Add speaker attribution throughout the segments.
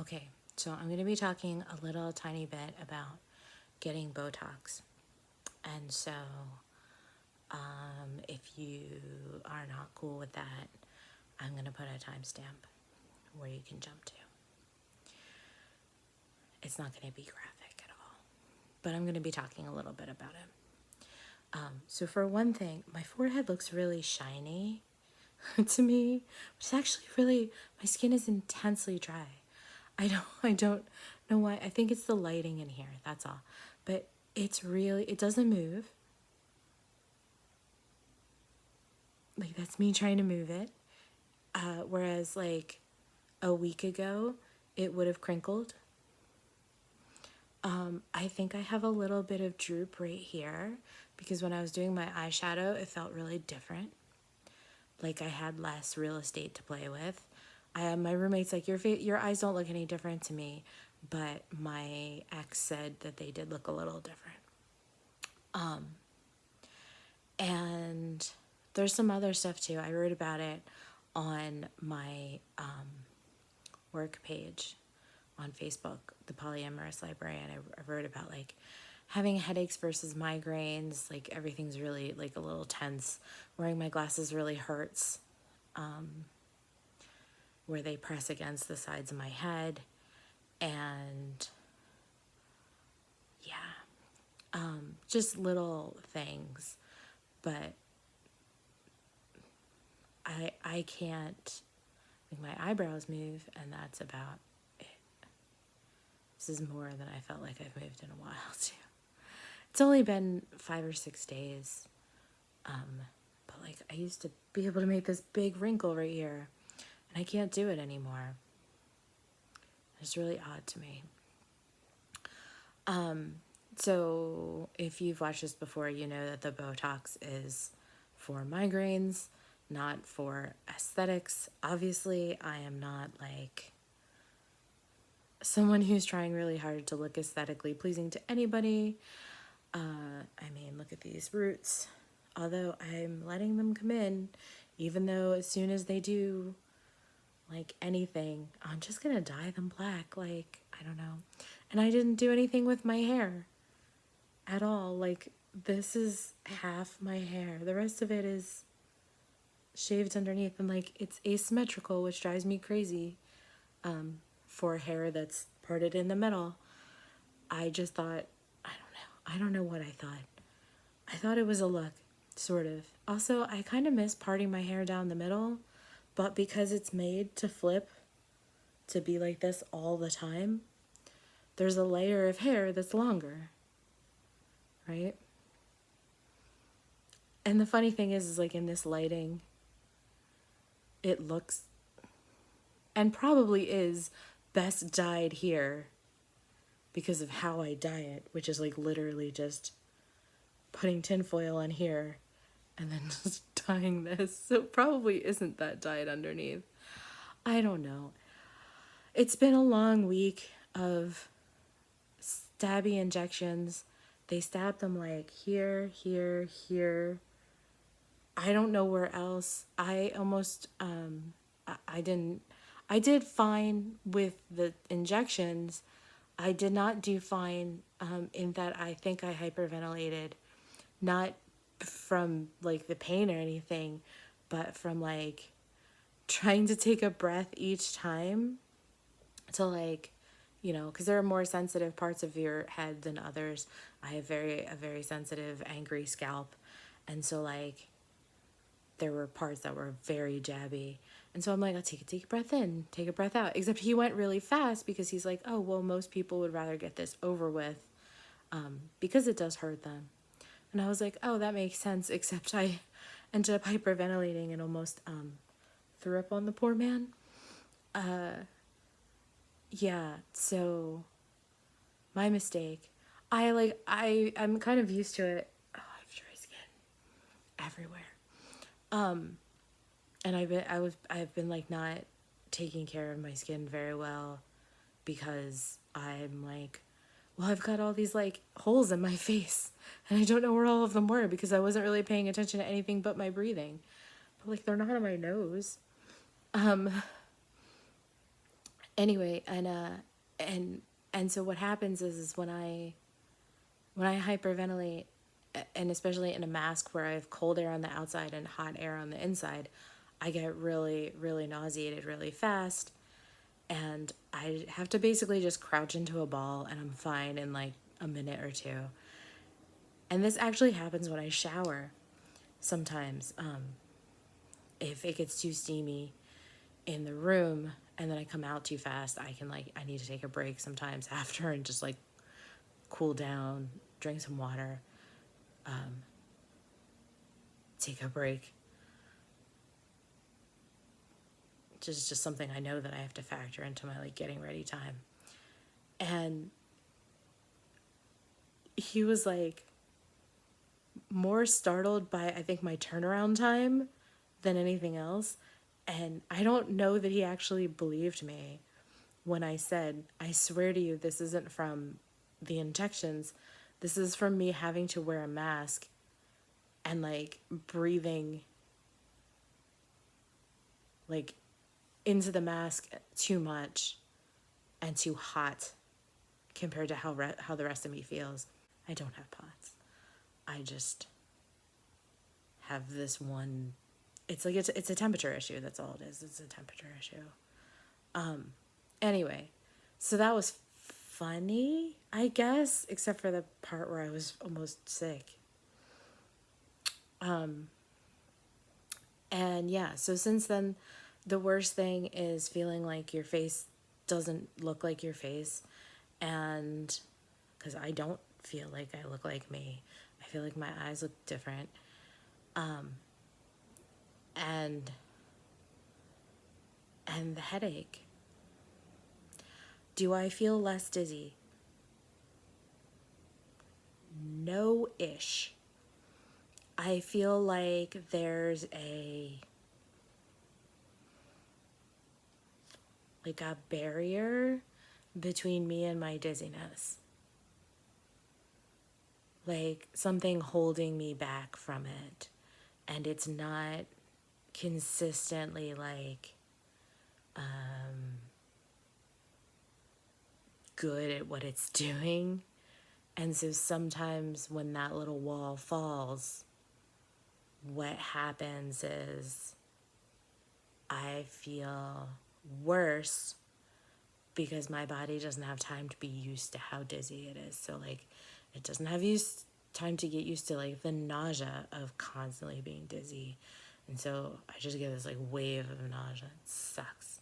Speaker 1: Okay, so I'm going to be talking a little tiny bit about getting Botox. And so, if you are not cool with that, I'm going to put a timestamp where you can jump to. It's not going to be graphic at all, but I'm going to be talking a little bit about it. So for one thing, my forehead looks really shiny to me, which is actually really, my skin is intensely dry. I don't know why. I think it's the lighting in here, that's all. But it's really, it doesn't move. Like, that's me trying to move it. Whereas, like, a week ago, it would have crinkled. I think I have a little bit of droop right here because when I was doing my eyeshadow, it felt really different. Like I had less real estate to play with. My roommate's like, your eyes don't look any different to me, but my ex said that they did look a little different. And there's some other stuff too. I wrote about it on my work page on Facebook, the Polyamorous Librarian. I wrote about like having headaches versus migraines. Like everything's really like a little tense. Wearing my glasses really hurts. Where they press against the sides of my head. And yeah, just little things. But I can't make my eyebrows move, and that's about it. This is more than I felt like I've moved in a while too. It's only been 5 or 6 days. But like I used to be able to make this big wrinkle right here, and I can't do it anymore. It's really odd to me. So if you've watched this before, you know that the Botox is for migraines, not for aesthetics. Obviously, I am not like someone who's trying really hard to look aesthetically pleasing to anybody. I mean, look at these roots. Although I'm letting them come in, even though as soon as they do like anything, I'm just gonna dye them black. Like, I don't know. And I didn't do anything with my hair at all. Like, this is half my hair. The rest of it is shaved underneath, and like it's asymmetrical, which drives me crazy. For hair that's parted in the middle. I just thought, I don't know what I thought. I thought it was a look, sort of. Also, I kind of miss parting my hair down the middle, but because it's made to flip to be like this all the time, there's a layer of hair that's longer, right? And the funny thing is like in this lighting, it looks, and probably is, best dyed here because of how I dye it, which is like literally just putting tinfoil on here and then just dyeing this. So it probably isn't that dyed underneath. I don't know. It's been a long week of stabby injections. They stabbed them like here, here, here. I don't know where else. I almost, I did fine with the injections. I did not do fine in that I think I hyperventilated, not from like the pain or anything, but from like trying to take a breath each time to like, you know, because there are more sensitive parts of your head than others. I have a very sensitive, angry scalp. And so like there were parts that were very jabby. And so I'm like, I'll take a deep breath in, take a breath out. Except he went really fast because he's like, oh, well, most people would rather get this over with because it does hurt them. And I was like, oh, that makes sense. Except I ended up hyperventilating and almost threw up on the poor man. Yeah, so my mistake. I'm kind of used to it. Oh, I have dry skin everywhere. And I've been like not taking care of my skin very well because I'm like, well, I've got all these like holes in my face and I don't know where all of them were because I wasn't really paying attention to anything but my breathing. But like they're not on my nose. Anyway, and and so what happens is when I hyperventilate, and especially in a mask where I have cold air on the outside and hot air on the inside, I get really, really nauseated really fast. And I have to basically just crouch into a ball and I'm fine in like a minute or two. And this actually happens when I shower sometimes. If it gets too steamy in the room and then I come out too fast, I need to take a break sometimes after and just like cool down, drink some water, take a break. Just something I know that I have to factor into my like getting ready time. And he was like more startled by I think my turnaround time than anything else. And I don't know that he actually believed me when I said, I swear to you, this isn't from the injections. This is from me having to wear a mask and like breathing like into the mask too much and too hot compared to how the rest of me feels. I don't have POTS. I just have this one. It's like it's a temperature issue. That's all it is. It's a temperature issue. Anyway, so that was funny, I guess, except for the part where I was almost sick. And yeah, so since then, the worst thing is feeling like your face doesn't look like your face. And because I don't feel like I look like me, I feel like my eyes look different. And the headache. Do I feel less dizzy? No-ish. I feel like there's a barrier between me and my dizziness. Like something holding me back from it. And it's not consistently like good at what it's doing. And so sometimes when that little wall falls, what happens is I feel worse because my body doesn't have time to be used to how dizzy it is. So like it doesn't have time to get used to like the nausea of constantly being dizzy. And so I just get this like wave of nausea. It sucks.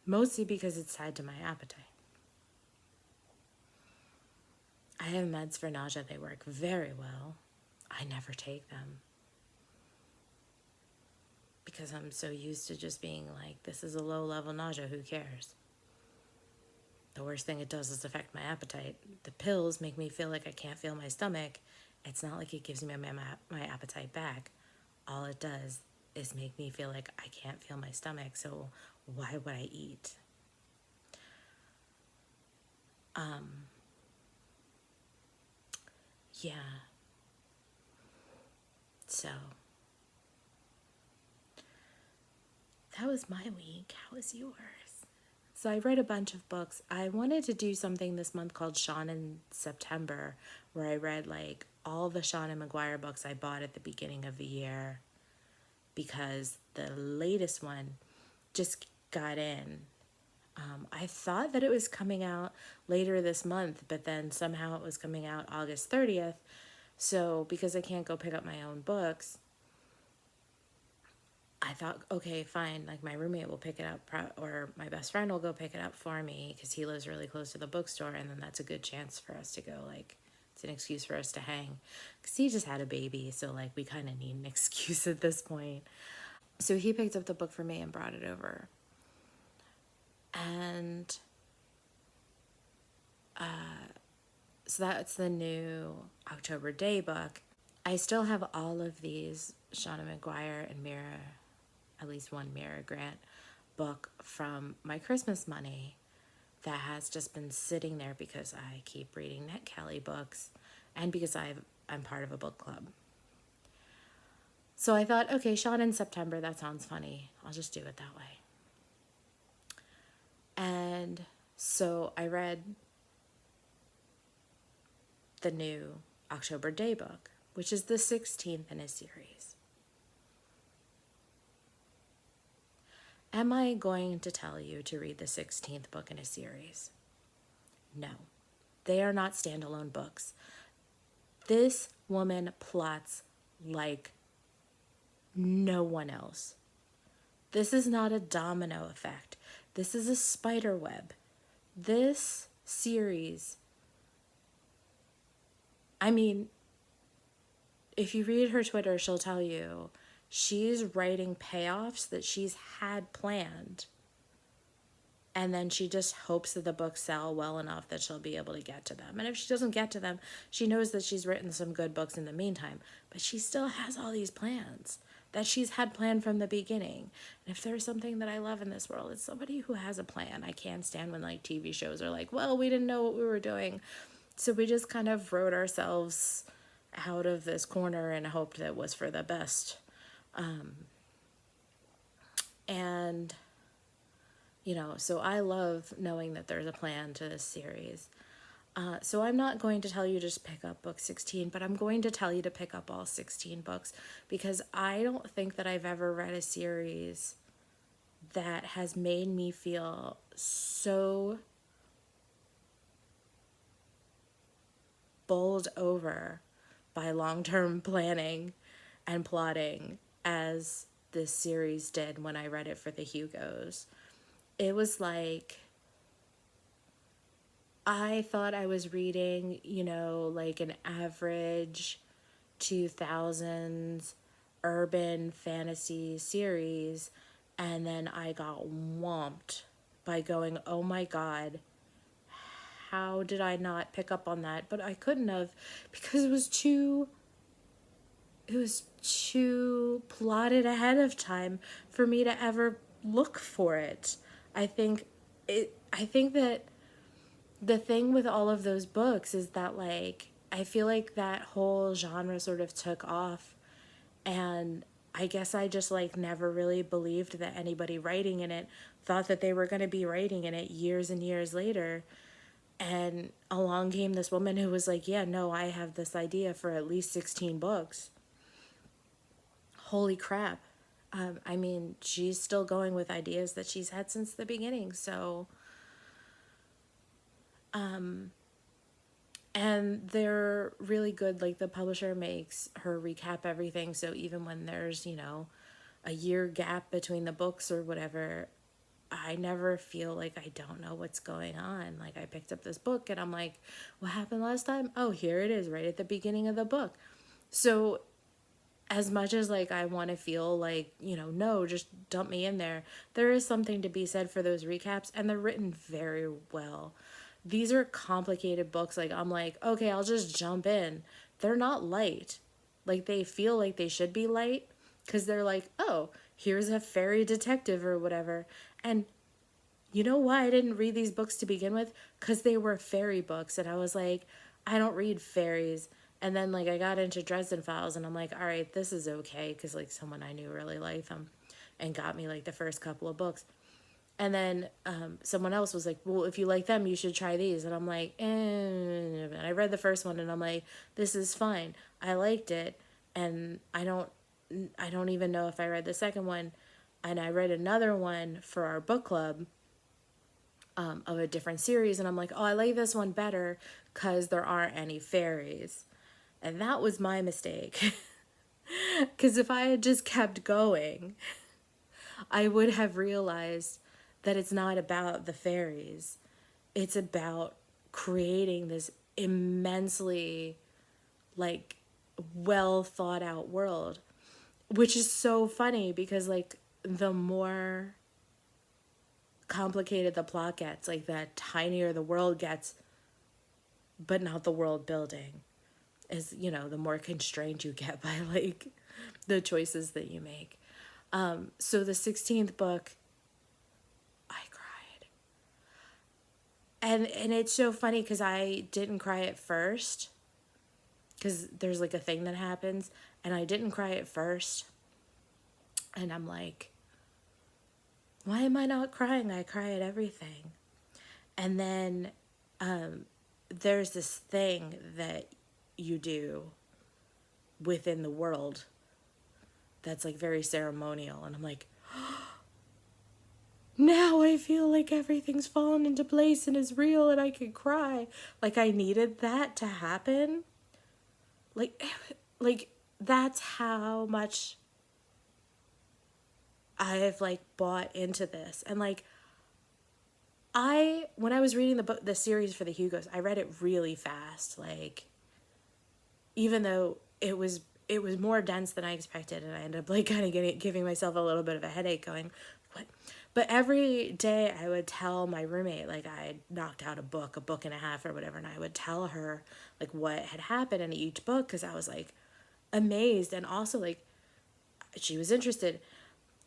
Speaker 1: Mostly because it's tied to my appetite. I have meds for nausea. They work very well. I never take them because I'm so used to just being like, this is a low-level nausea, who cares? The worst thing it does is affect my appetite. The pills make me feel like I can't feel my stomach. It's not like it gives me my appetite back. All it does is make me feel like I can't feel my stomach, so why would I eat? Yeah. So that was my week. How was yours? So I read a bunch of books. I wanted to do something this month called Seanan September, where I read like all the Seanan McGuire books I bought at the beginning of the year because the latest one just got in. I thought that it was coming out later this month, but then somehow it was coming out August 30th. So because I can't go pick up my own books, I thought, okay, fine, like my roommate will pick it up or my best friend will go pick it up for me because he lives really close to the bookstore, and then that's a good chance for us to go, like, it's an excuse for us to hang because he just had a baby, so like we kind of need an excuse at this point. So he picked up the book for me and brought it over. And so that's the new October Day book. I still have all of these Seanan McGuire and Mira, at least one Mira Grant book from my Christmas money that has just been sitting there because I keep reading Net Kelly books and because I'm part of a book club. So I thought, okay, Seanan September, that sounds funny. I'll just do it that way. And so I read the new October Day book, which is the 16th in a series. Am I going to tell you to read the 16th book in a series? No. They are not standalone books. This woman plots like no one else. This is not a domino effect. This is a spider web. This series, I mean, if you read her Twitter, she'll tell you she's writing payoffs that she's had planned. And then she just hopes that the books sell well enough that she'll be able to get to them. And if she doesn't get to them, she knows that she's written some good books in the meantime. But she still has all these plans that she's had planned from the beginning. And if there's something that I love in this world, it's somebody who has a plan. I can't stand when like TV shows are like, well, we didn't know what we were doing. So we just kind of wrote ourselves out of this corner and hoped that it was for the best. And so I love knowing that there's a plan to this series. So I'm not going to tell you just pick up book 16, but I'm going to tell you to pick up all 16 books, because I don't think that I've ever read a series that has made me feel so bowled over by long-term planning and plotting as this series did when I read it for the Hugos. It was like, I thought I was reading, like an average 2000s urban fantasy series, and then I got whomped by going, oh my God, how did I not pick up on that? But I couldn't have, because it was too plotted ahead of time for me to ever look for it. I think that the thing with all of those books is that, like, I feel like that whole genre sort of took off, and I guess I just, like, never really believed that anybody writing in it thought that they were going to be writing in it years and years later. And along came this woman who was like, yeah, no, I have this idea for at least 16 books. Holy crap. I mean, she's still going with ideas that she's had since the beginning. So, and they're really good. Like, the publisher makes her recap everything. So even when there's, a year gap between the books or whatever, I never feel like I don't know what's going on. Like, I picked up this book and I'm like, what happened last time? Oh, here it is right at the beginning of the book. So as much as, like, I want to feel like, no, just dump me in there is something to be said for those recaps, and they're written very well. These are complicated books. Like, I'm like, okay, I'll just jump in. They're not light. Like, they feel like they should be light because they're like, oh, here's a fairy detective or whatever. And you know why I didn't read these books to begin with? Because they were fairy books. And I was like, I don't read fairies. And then, like, I got into Dresden Files, and I'm like, all right, this is okay, because, like, someone I knew really liked them and got me, like, the first couple of books. And then someone else was like, well, if you like them, you should try these. And I'm like, And I read the first one, and I'm like, this is fine. I liked it. And I don't even know if I read the second one. And I read another one for our book club of a different series. And I'm like, oh, I like this one better because there aren't any fairies. And that was my mistake. Because if I had just kept going, I would have realized that it's not about the fairies. It's about creating this immensely, like, well thought out world. Which is so funny because, like, the more complicated the plot gets, like, the tinier the world gets, but not the world building. Is, the more constrained you get by, like, the choices that you make. So the 16th book, I cried. And it's so funny because I didn't cry at first. Because there's, like, a thing that happens. And I didn't cry at first. And I'm like, why am I not crying? I cry at everything. And then there's this thing that you do within the world that's like very ceremonial. And I'm like, now I feel like everything's fallen into place and is real and I can cry. Like I needed that to happen. Like, like that's how much I've like bought into this. And like when I was reading the series for the Hugos, I read it really fast. Like, even though it was more dense than I expected, and I ended up like kind of giving myself a little bit of a headache, going, what? But every day I would tell my roommate, like I knocked out a book and a half or whatever, and I would tell her like what had happened in each book because I was like amazed, and also like she was interested.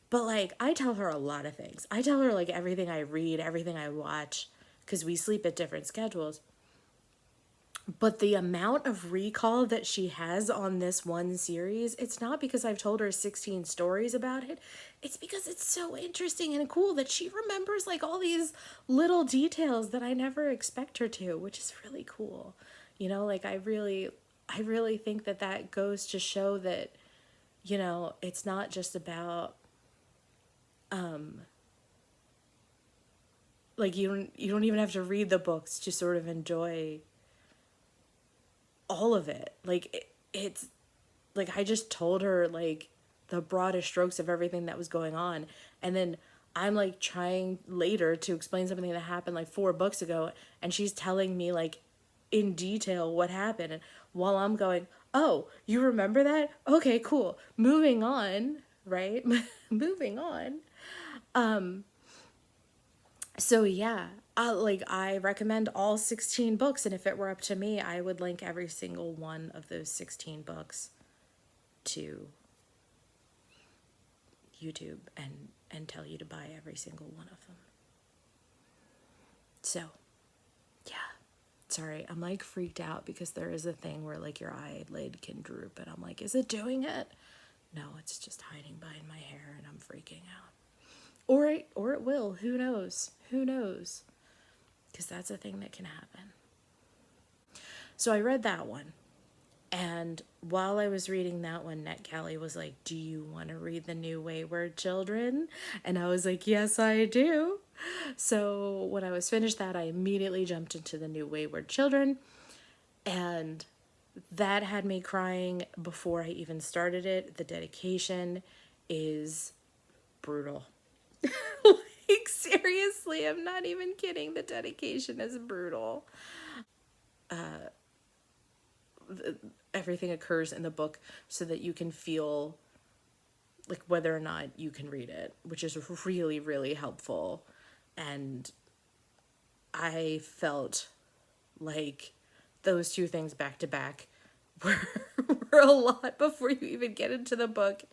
Speaker 1: But like I tell her a lot of things. I tell her like everything I read, everything I watch, because we sleep at different schedules. But the amount of recall that she has on this one series, it's not because I've told her 16 stories about it. It's because it's so interesting and cool that she remembers like all these little details that I never expect her to, which is really cool. You know, like I really think that that goes to show that, you know, it's not just about like you don't even have to read the books to sort of enjoy all of it. Like it's like I just told her like the broadest strokes of everything that was going on, and then I'm like trying later to explain something that happened like 4 books ago, and she's telling me like in detail what happened, and while I'm going, oh, you remember that? Okay, cool, moving on, right? Moving on. So yeah, like I recommend all 16 books, and if it were up to me, I would link every single one of those 16 books to YouTube and tell you to buy every single one of them. So, yeah. Sorry, I'm like freaked out because there is a thing where like your eyelid can droop, and I'm like, is it doing it? No, it's just hiding behind my hair and I'm freaking out. Or it will. Who knows? Who knows? Because that's a thing that can happen. So I read that one. And while I was reading that one, NetGalley was like, do you want to read the new Wayward Children? And I was like, yes, I do. So when I was finished that, I immediately jumped into the new Wayward Children. And that had me crying before I even started it. The dedication is brutal. Like, seriously, I'm not even kidding. The dedication is brutal. Everything occurs in the book so that you can feel like whether or not you can read it, which is really, really helpful. And I felt like those two things back to back were, were a lot before you even get into the book.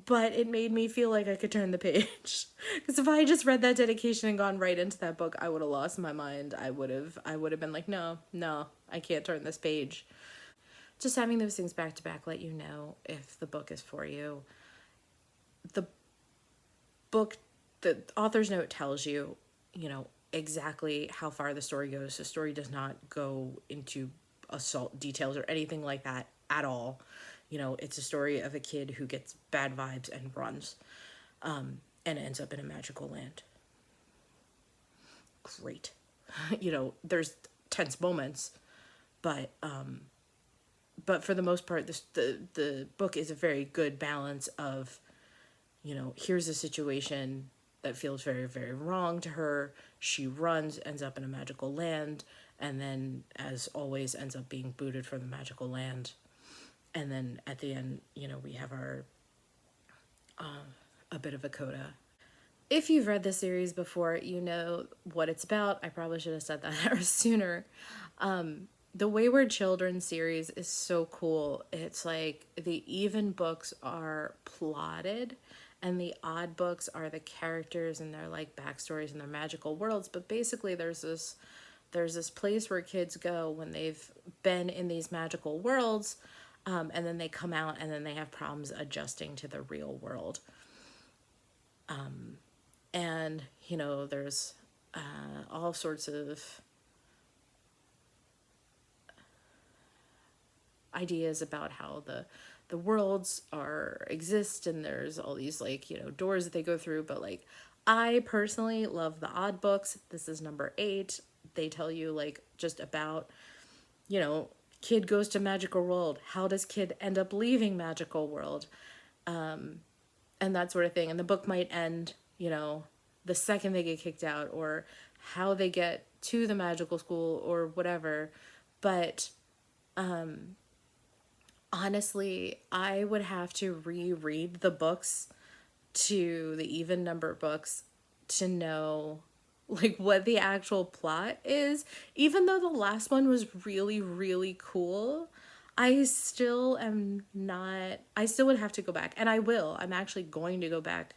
Speaker 1: But it made me feel like I could turn the page. Because if I just read that dedication and gone right into that book, I would have lost my mind. I would have been like, no, I can't turn this page. Just having those things back to back let you know if the book is for you. The book, the author's note tells you, you know, exactly how far the story goes. The story does not go into assault details or anything like that at all. You know, it's a story of a kid who gets bad vibes and runs, and ends up in a magical land. Great. You know, there's tense moments, but for the most part, the book is a very good balance of, you know, here's a situation that feels very, very wrong to her. She runs, ends up in a magical land, and then, as always, ends up being booted from the magical land. And then at the end, you know, we have our a bit of a coda. If you've read the series before, you know what it's about. I probably should have said that sooner. The Wayward Children series is so cool. It's like the even books are plotted, and the odd books are the characters and their like backstories and their magical worlds. But basically, there's this place where kids go when they've been in these magical worlds, and then they come out and then they have problems adjusting to the real world. And, you know, there's all sorts of ideas about how the worlds are exist, and there's all these, like, you know, doors that they go through. But like, I personally love the odd books. This is number 8. They tell you, like, just about, you know, kid goes to magical world, how does kid end up leaving magical world, and that sort of thing. And the book might end, you know, the second they get kicked out, or how they get to the magical school, or whatever. But honestly, I would have to reread the books, to the even number books, to know like what the actual plot is. Even though the last one was really, really cool, I still am not, I still would have to go back, and I will. I'm actually going to go back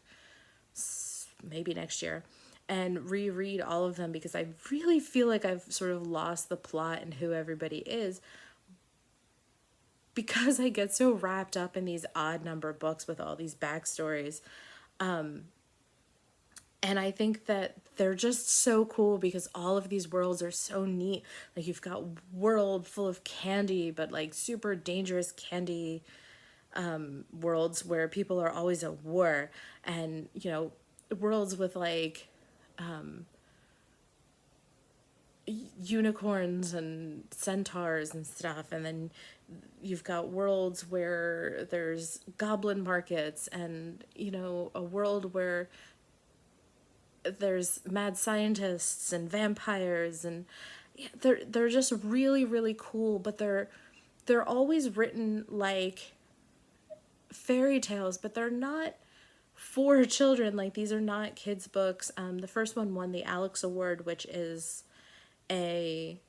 Speaker 1: maybe next year and reread all of them, because I really feel like I've sort of lost the plot and who everybody is, because I get so wrapped up in these odd number books with all these backstories. And I think that they're just so cool, because all of these worlds are so neat. Like, you've got world full of candy, but like super dangerous candy worlds where people are always at war, and, you know, worlds with like unicorns and centaurs and stuff. And then you've got worlds where there's goblin markets, and, you know, a world where there's mad scientists and vampires. And yeah, they're just really, really cool. But they're always written like fairy tales, but they're not for children. Like, these are not kids books. The first one won the Alex Award, which is a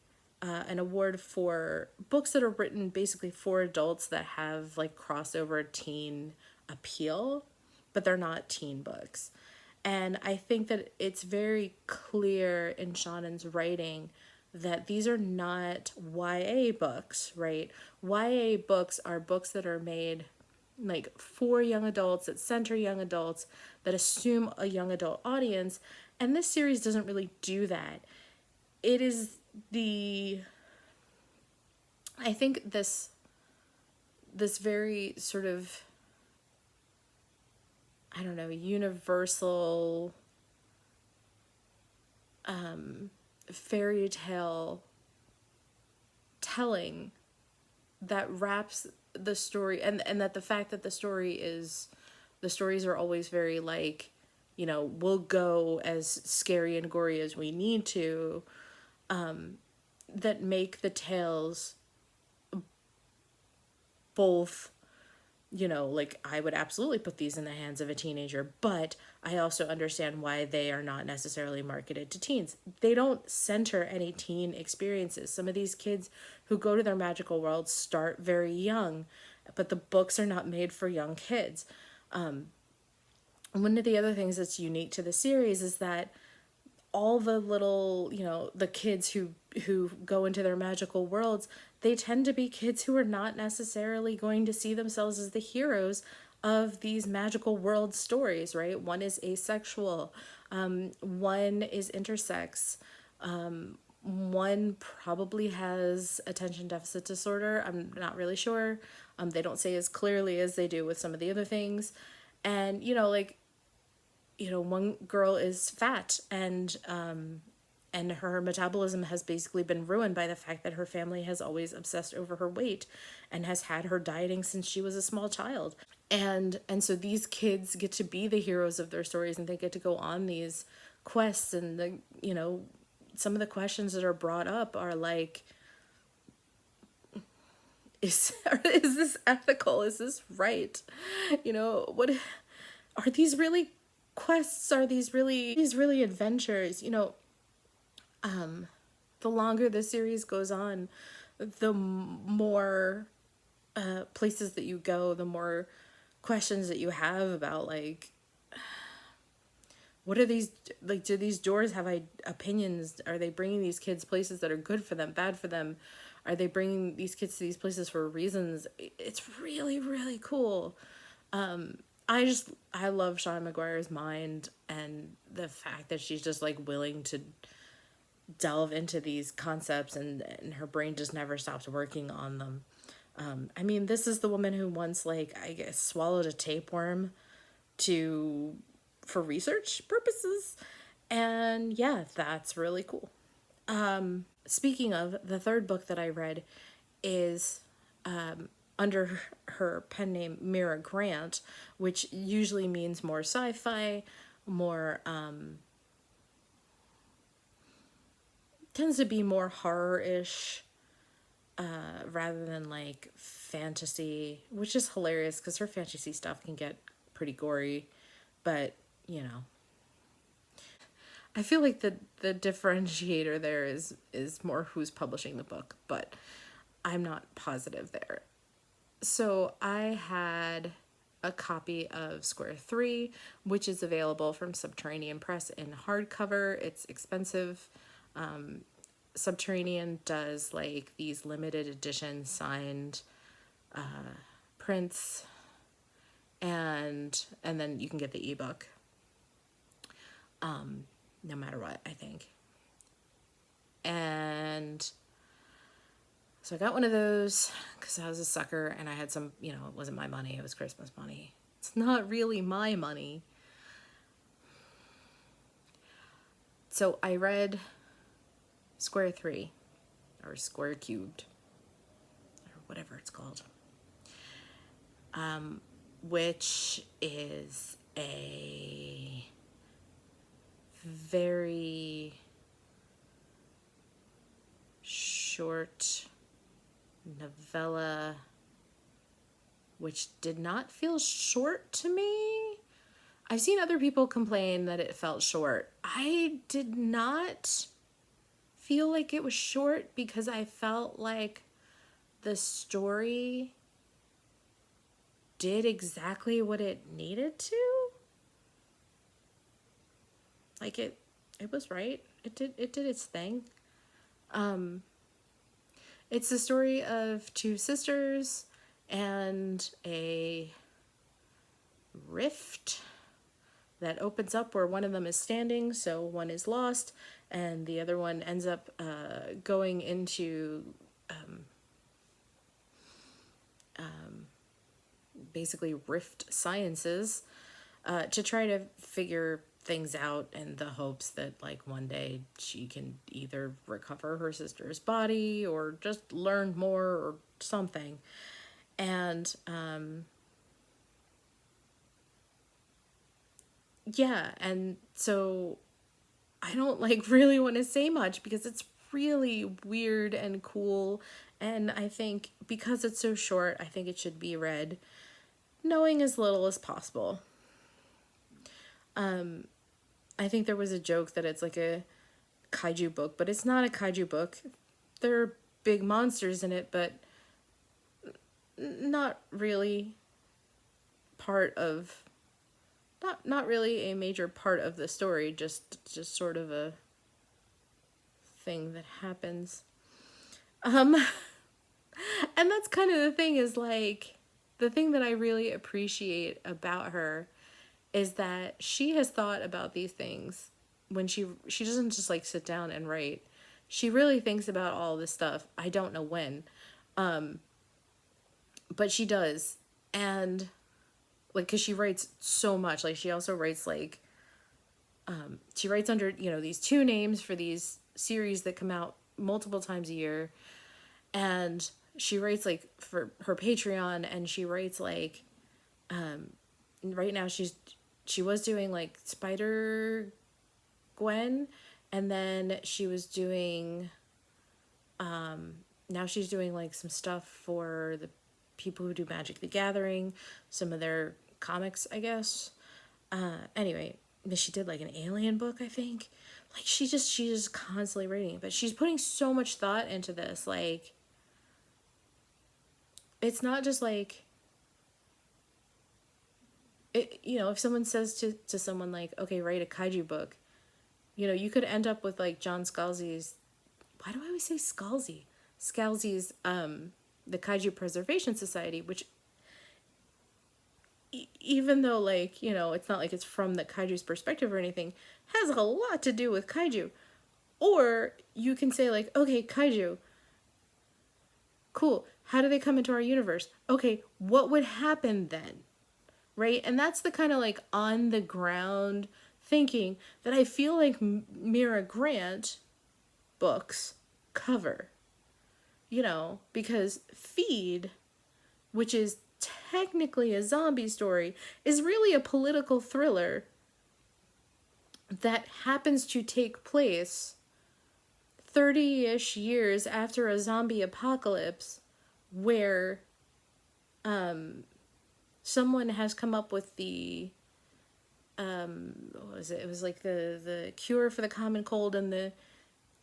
Speaker 1: an award for books that are written basically for adults that have like crossover teen appeal, but they're not teen books. And I think that it's very clear in Shannon's writing that these are not YA books, right? YA books are books that are made like for young adults, that center young adults, that assume a young adult audience. And this series doesn't really do that. It is the, I think this very sort of, I don't know, universal fairy tale telling that wraps the story, and that the fact that the stories are always very like, you know, we'll go as scary and gory as we need to, that make the tales both, you know, like, I would absolutely put these in the hands of a teenager, but I also understand why they are not necessarily marketed to teens. They don't center any teen experiences. Some of these kids who go to their magical world start very young, but the books are not made for young kids. One of the other things that's unique to the series is that all the little, you know, the kids who go into their magical worlds, they tend to be kids who are not necessarily going to see themselves as the heroes of these magical world stories, right? One is asexual, one is intersex, one probably has attention deficit disorder. I'm not really sure. They don't say as clearly as they do with some of the other things. And, you know, like, you know, one girl is fat, and her metabolism has basically been ruined by the fact that her family has always obsessed over her weight and has had her dieting since she was a small child. And so these kids get to be the heroes of their stories, and they get to go on these quests. And the, you know, some of the questions that are brought up are like, is this ethical? Is this right? You know, what are these really quests? Are these really adventures? You know, the longer the series goes on, the more places that you go, the more questions that you have about, like, what are these, like, do these doors have opinions? Are they bringing these kids places that are good for them, bad for them? Are they bringing these kids to these places for reasons? It's really, really cool. I love Sean McGuire's mind and the fact that she's just like willing to delve into these concepts, and her brain just never stops working on them. I mean, this is the woman who once, like, I guess, swallowed a tapeworm to for research purposes. And yeah, that's really cool. Speaking of, the third book that I read is under her pen name Mira Grant, which usually means more sci-fi, more tends to be more horror-ish rather than like fantasy, which is hilarious because her fantasy stuff can get pretty gory, but you know, I feel like the differentiator there is more who's publishing the book, but I'm not positive there. So I had a copy of Square 3, which is available from Subterranean Press in hardcover. It's expensive. Subterranean does like these limited edition signed prints, and then you can get the ebook no matter what, I think. And so I got one of those because I was a sucker and I had some, it wasn't my money, it was Christmas money. It's not really my money. So I read Square 3, or Square Cubed, or whatever it's called, which is a very short novella, which did not feel short to me. I've seen other people complain that it felt short. I did not feel like it was short because I felt like the story did exactly what it needed to. Like it was right. It did its thing. It's the story of two sisters and a rift that opens up where one of them is standing, so one is lost, and the other one ends up going into basically rift sciences to try to figure things out in the hopes that like one day she can either recover her sister's body or just learn more or something. And yeah, and so I don't like really want to say much because it's really weird and cool, and I think because it's so short, I think it should be read knowing as little as possible. I think there was a joke that it's like a kaiju book, but it's not a kaiju book. There are big monsters in it, but not really part of, not really a major part of the story, just sort of a thing that happens. And that's kind of the thing, is like, the thing that I really appreciate about her is that she has thought about these things when she doesn't just like sit down and write. She really thinks about all this stuff. I don't know when, but she does. And like, cause she writes so much. Like she also writes like, she writes under, these two names for these series that come out multiple times a year. And she writes like for her Patreon, and she writes like, right now she was doing like Spider Gwen, and then she was doing now she's doing like some stuff for the people who do Magic the Gathering, some of their comics, I guess. Anyway, she did like an alien book, I think. Like she's just constantly writing, but she's putting so much thought into this. Like, it's not just like, if someone says to someone like, okay, write a kaiju book, you could end up with like John Scalzi's, why do I always say Scalzi? Scalzi's, the Kaiju Preservation Society, which even though, like, it's not like it's from the kaiju's perspective or anything, has a lot to do with kaiju. Or you can say, like, okay, kaiju, cool. How do they come into our universe? Okay, what would happen then? Right? And that's the kind of like on the ground thinking that I feel like Mira Grant books cover. Because Feed, which is technically a zombie story, is really a political thriller that happens to take place 30-ish years after a zombie apocalypse, where someone has come up with the what was it? It was like the cure for the common cold and the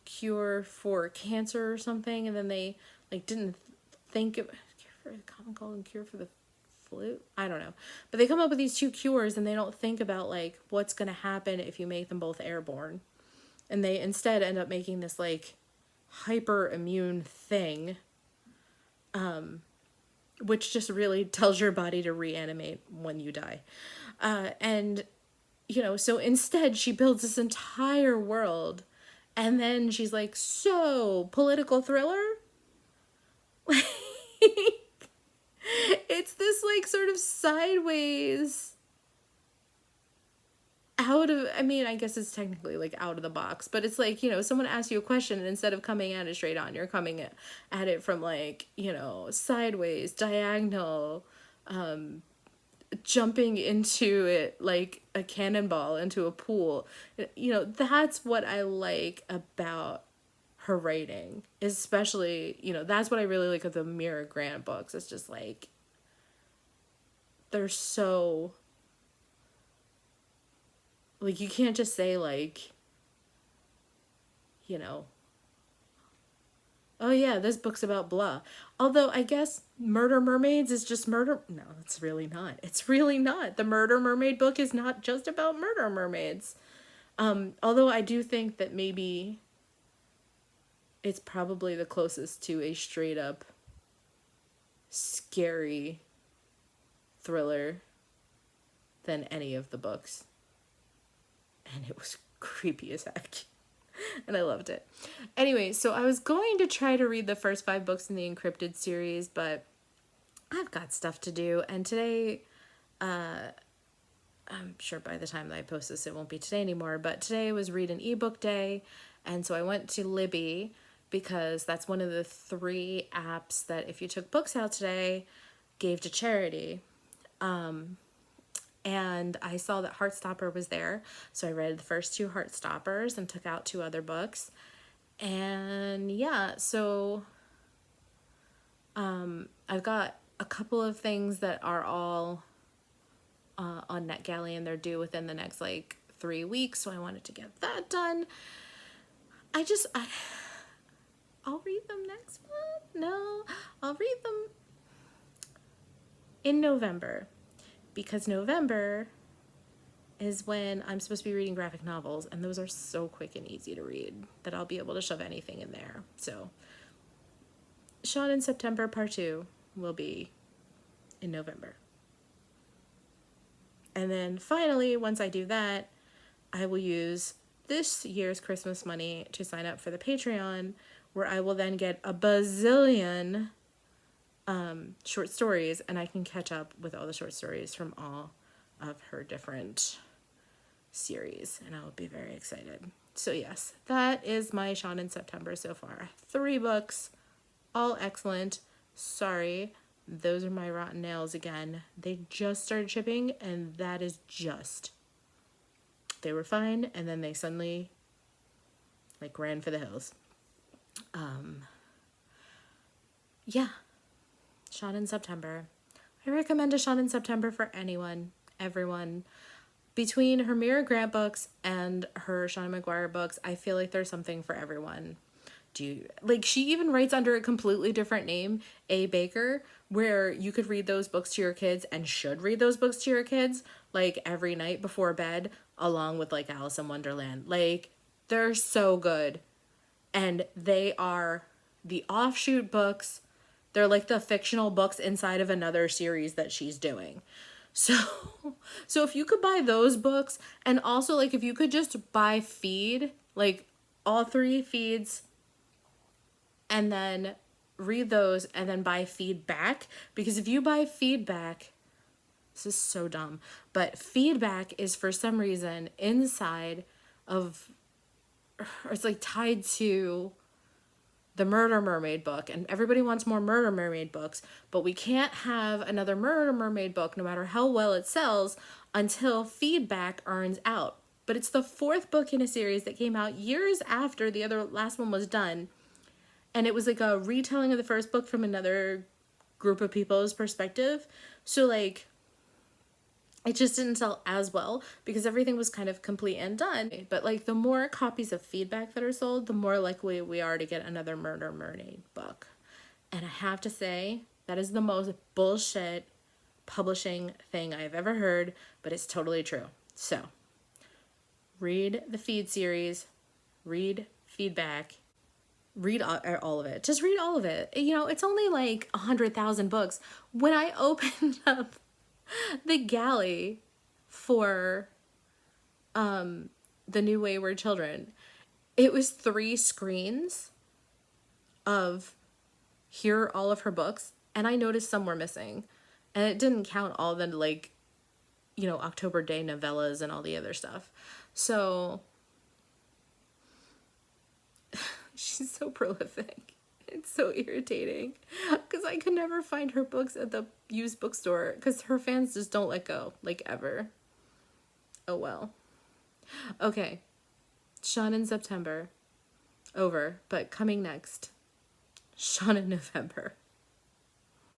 Speaker 1: cure for cancer or something, and then they like didn't think of cure for the common cold and cure for the flu. I don't know, but they come up with these two cures, and they don't think about like what's gonna happen if you make them both airborne, and they instead end up making this like hyper immune thing, which just really tells your body to reanimate when you die, and so instead she builds this entire world. And then she's like, so, political thriller? It's this, like, sort of sideways, I guess it's technically, like, out of the box. But it's like, someone asks you a question, and instead of coming at it straight on, you're coming at it from, like, sideways, diagonal, jumping into it like a cannonball into a pool. That's what I like about her writing, especially, that's what I really like of the Mira Grant books. It's just like, they're so, like, you can't just say like, oh yeah, this book's about blah. Although I guess Murder Mermaids is just murder. No, it's really not. It's really not. The Murder Mermaid book is not just about murder mermaids. Although I do think that maybe it's probably the closest to a straight up scary thriller than any of the books. And it was creepy as heck. And I loved it. Anyway, so I was going to try to read the first 5 books in the Encrypted series, but I've got stuff to do. And today, I'm sure by the time that I post this, it won't be today anymore, but today was Read an Ebook Day. And so I went to Libby because that's one of the 3 apps that if you took books out today, gave to charity. And I saw that Heartstopper was there. So I read the first 2 Heartstoppers and took out 2 other books. And yeah, so I've got a couple of things that are all on NetGalley, and they're due within the next like 3 weeks. So I wanted to get that done. I'll read them next month. No, I'll read them in November. Because November is when I'm supposed to be reading graphic novels, and those are so quick and easy to read that I'll be able to shove anything in there. So, Seanan September Part 2 will be in November. And then finally, once I do that, I will use this year's Christmas money to sign up for the Patreon, where I will then get a bazillion short stories, and I can catch up with all the short stories from all of her different series, and I will be very excited. So yes, that is my Seanan September so far. 3 books, all excellent. Sorry, those are my rotten nails again. They just started shipping, and that is just. They were fine, and then they suddenly like ran for the hills. Yeah. Seanan September. I recommend a Seanan September for anyone, everyone. Between her Mira Grant books and her Seanan McGuire books, I feel like there's something for everyone. She even writes under a completely different name, A. Baker, where you could read those books to your kids and should read those books to your kids, like every night before bed, along with like Alice in Wonderland. Like, they're so good. And they are the offshoot books. They're like the fictional books inside of another series that she's doing. So, so if you could buy those books, and also like if you could just buy Feed, like all 3 feeds, and then read those and then buy Feedback, because if you buy Feedback, this is so dumb, but Feedback is for some reason inside of, or it's like tied to the Murder Mermaid book, and everybody wants more Murder Mermaid books, but we can't have another Murder Mermaid book no matter how well it sells until Feedback earns out. But it's the 4th book in a series that came out years after the last one was done, and it was like a retelling of the first book from another group of people's perspective. So like it just didn't sell as well because everything was kind of complete and done. But like the more copies of Feedback that are sold, the more likely we are to get another Murder Mermaid book. And I have to say, that is the most bullshit publishing thing I've ever heard, but it's totally true. So, read the Feed series, read Feedback, read all of it. Just read all of it. You know, it's only like 100,000 books. When I opened up the galley for the new Wayward Children, it was 3 screens of here are all of her books, and I noticed some were missing, and it didn't count all the like, you know, October Day novellas and all the other stuff. So she's so prolific. It's so irritating because I could never find her books at the used bookstore because her fans just don't let go, like ever. Oh well. Okay. Seanan September. Over. But coming next, Seanan November.